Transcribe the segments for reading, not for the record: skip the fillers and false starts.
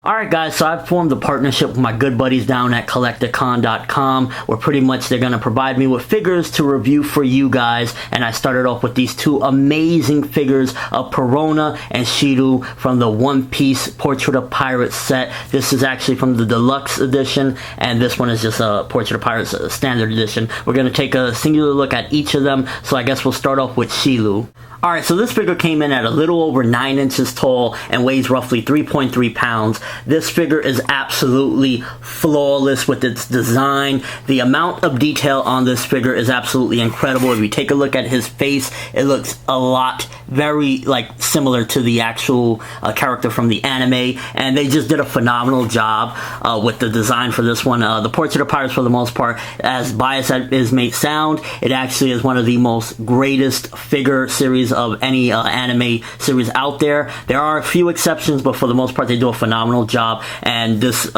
Alright guys, so I've formed a partnership with my good buddies down at Kolektakon.com, where pretty much they're going to provide me with figures to review for you guys, and I started off with these two amazing figures of Perona and Shiliew from the One Piece Portrait of Pirates set. This is actually from the deluxe edition, and this one is just a Portrait of Pirates standard edition. We're going to take a singular look at each of them, so I guess we'll start off with Shiliew. Alright, so this figure came in at a little over 9 inches tall and weighs roughly 3.3 pounds. This figure is absolutely flawless with its design. The amount of detail on this figure is absolutely incredible. If you take a look at his face, it looks a lot very similar to the actual character from the anime, and they just did a phenomenal job with the design for this one. The Portrait of Pirates, for the most part, as biased as it may sound, it actually is one of the most greatest figure series of any anime series out there. There are a few exceptions, but for the most part they do a phenomenal job, and this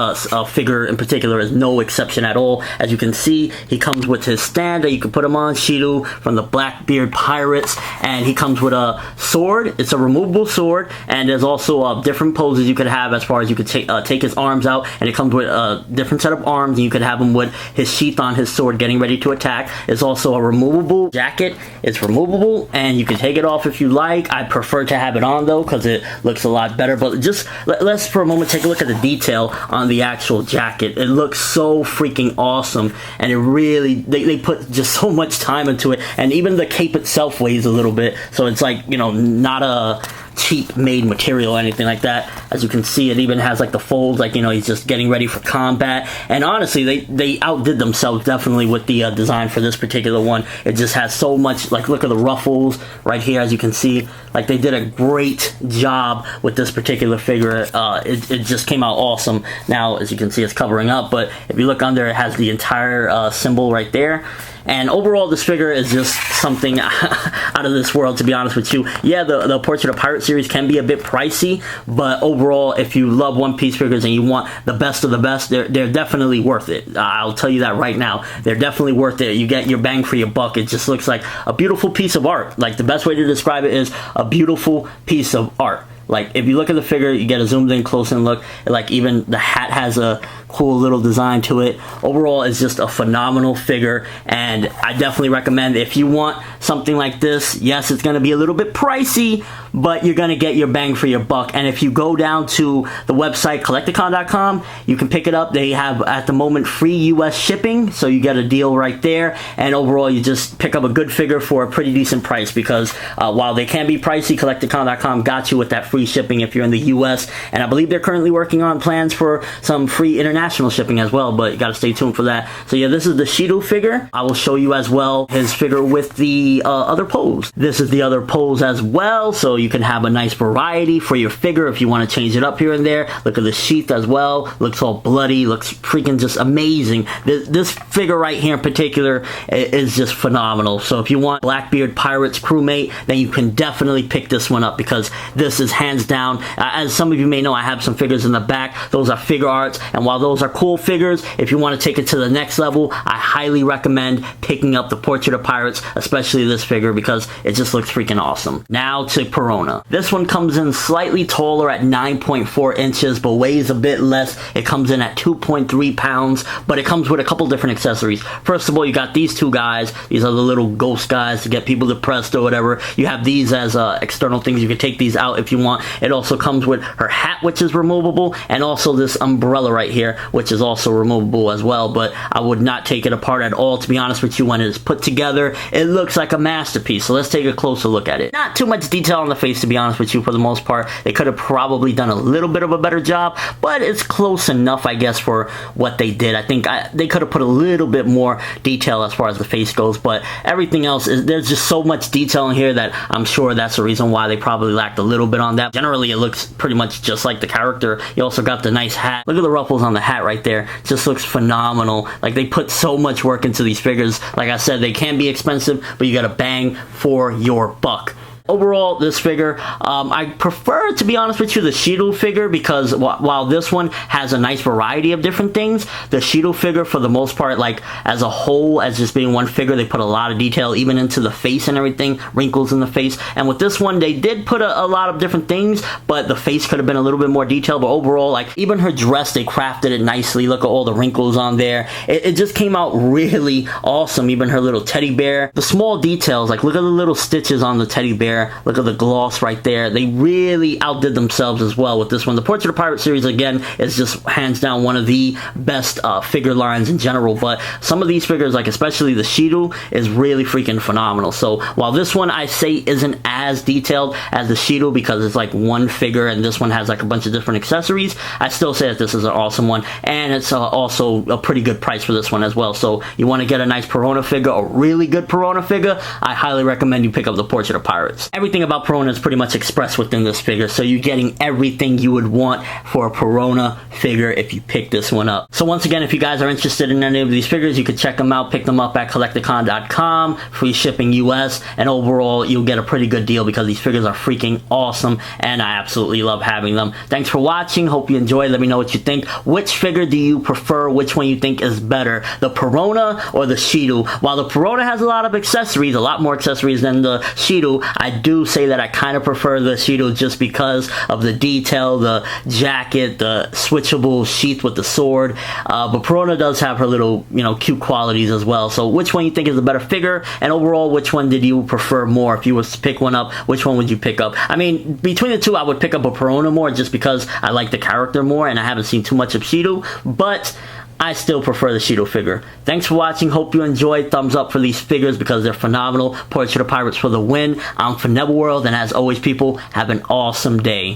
figure in particular is no exception at all. As you can see, he comes with his stand that you can put him on, Shiliew from the Blackbeard Pirates, and he comes with a sword. It's a removable sword, and there's also different poses you could have as far as you could take his arms out, and it comes with a different set of arms, and you could have him with his sheath on his sword getting ready to attack. It's also a removable jacket. It's removable, and you can take it off if you like. I prefer to have it on though because it looks a lot better, but just let's for a moment take a look at the detail on the actual jacket. It looks so freaking awesome, and it really they put just so much time into it, and even the cape itself weighs a little bit, so it's like, you know, not a cheap made material or anything like that. As you can see, it even has the folds, you know, he's just getting ready for combat. And honestly, they outdid themselves definitely with the design for this particular one. It just has so much, look at the ruffles right here, as you can see. They did a great job with this particular figure. It just came out awesome. Now, as you can see, it's covering up, but if you look under, it has the entire symbol right there. And overall, this figure is just something out of this world, to be honest with you. Yeah, the Portrait of Pirate series can be a bit pricey, but overall, if you love One Piece figures and you want the best of the best, they're definitely worth it. I'll tell you that right now. They're definitely worth it. You get your bang for your buck. It just looks like a beautiful piece of art. The best way to describe it is a beautiful piece of art. If you look at the figure, you get a zoomed in close in look, even the hat has a cool little design to it. Overall, it's just a phenomenal figure, and I definitely recommend, if you want something like this, yes, it's going to be a little bit pricey, but you're going to get your bang for your buck. And if you go down to the website Kolektakon.com, you can pick it up. They have at the moment free US shipping, so you get a deal right there, and overall you just pick up a good figure for a pretty decent price, because while they can be pricey, Kolektakon.com got you with that free shipping if you're in the US, and I believe they're currently working on plans for some free international shipping as well, but you gotta stay tuned for that. So yeah, this is the Shiliew figure. I will show you as well his figure with the other pose. This is the other pose as well, so you can have a nice variety for your figure if you want to change it up here and there. Look at the sheath as well. Looks all bloody, looks freaking just amazing. This figure right here in particular is just phenomenal. So if you want Blackbeard Pirates crewmate, then you can definitely pick this one up, because this is hands down. As some of you may know, I have some figures in the back. Those are figure arts, and while those are cool figures, if you want to take it to the next level, I highly recommend picking up the Portrait of Pirates, especially this figure, because it just looks freaking awesome. Now to Perona. This one comes in slightly taller at 9.4 inches, but weighs a bit less. It comes in at 2.3 pounds, but it comes with a couple different accessories. First of all, you got these two guys. These are the little ghost guys to get people depressed or whatever. You have these as external things. You can take these out if you want. It also comes with her hat, which is removable, and also this umbrella right here, which is also removable as well, but I would not take it apart at all, to be honest with you. When it is put together, it looks like a masterpiece. So let's take a closer look at it. Not too much detail on the face, to be honest with you, for the most part. They could have probably done a little bit of a better job, but it's close enough, I guess, for what they did. I think they could have put a little bit more detail as far as the face goes, but everything else there's just so much detail in here that I'm sure that's the reason why they probably lacked a little bit on that. Generally, it looks pretty much just like the character. You also got the nice hat. Look at the ruffles on the hat right there. It just looks phenomenal. They put so much work into these figures. Like I said, they can be expensive, but you got to bang for your buck. Overall, this figure, I prefer, to be honest with you, the Shiliew figure, because while this one has a nice variety of different things, the Shiliew figure, for the most part, like as a whole, as just being one figure, they put a lot of detail even into the face and everything, wrinkles in the face. And with this one, they did put a lot of different things, but the face could have been a little bit more detailed. But overall, like even her dress, they crafted it nicely. Look at all the wrinkles on there. It just came out really awesome. Even her little teddy bear, the small details, like look at the little stitches on the teddy bear, look at the gloss right there. They really outdid themselves as well with this one. The Portrait of Pirate series, again, is just hands down one of the best figure lines in general, but some of these figures, like especially the Shiliew, is really freaking phenomenal. So while this one I say isn't as detailed as the Shiliew because it's like one figure and this one has like a bunch of different accessories, I still say that this is an awesome one, and it's also a pretty good price for this one as well. So you want to get a nice Perona figure, a really good Perona figure, I highly recommend you pick up the Portrait of Pirates. Everything about Perona is pretty much expressed within this figure, so you're getting everything you would want for a Perona figure if you pick this one up. So once again, if you guys are interested in any of these figures, you could check them out, pick them up at Kolektakon.com, free shipping US, and overall you'll get a pretty good deal because these figures are freaking awesome and I absolutely love having them. Thanks for watching, hope you enjoyed. Let me know what you think. Which figure do you prefer? Which one you think is better, the Perona or the Shiliew? While the Perona has a lot of accessories, a lot more accessories than the Shiliew, I do say that I kind of prefer the Shiliew just because of the detail, the jacket, the switchable sheath with the sword, but Perona does have her little, you know, cute qualities as well. So which one you think is the better figure, and overall, which one did you prefer more? If you was to pick one up, which one would you pick up? I mean, between the two, I would pick up a Perona more just because I like the character more and I haven't seen too much of Shiliew, but I still prefer the Shiliew figure. Thanks for watching. Hope you enjoyed. Thumbs up for these figures because they're phenomenal. Portrait of Pirates for the win. I'm ForneverWorld, and as always, people, have an awesome day.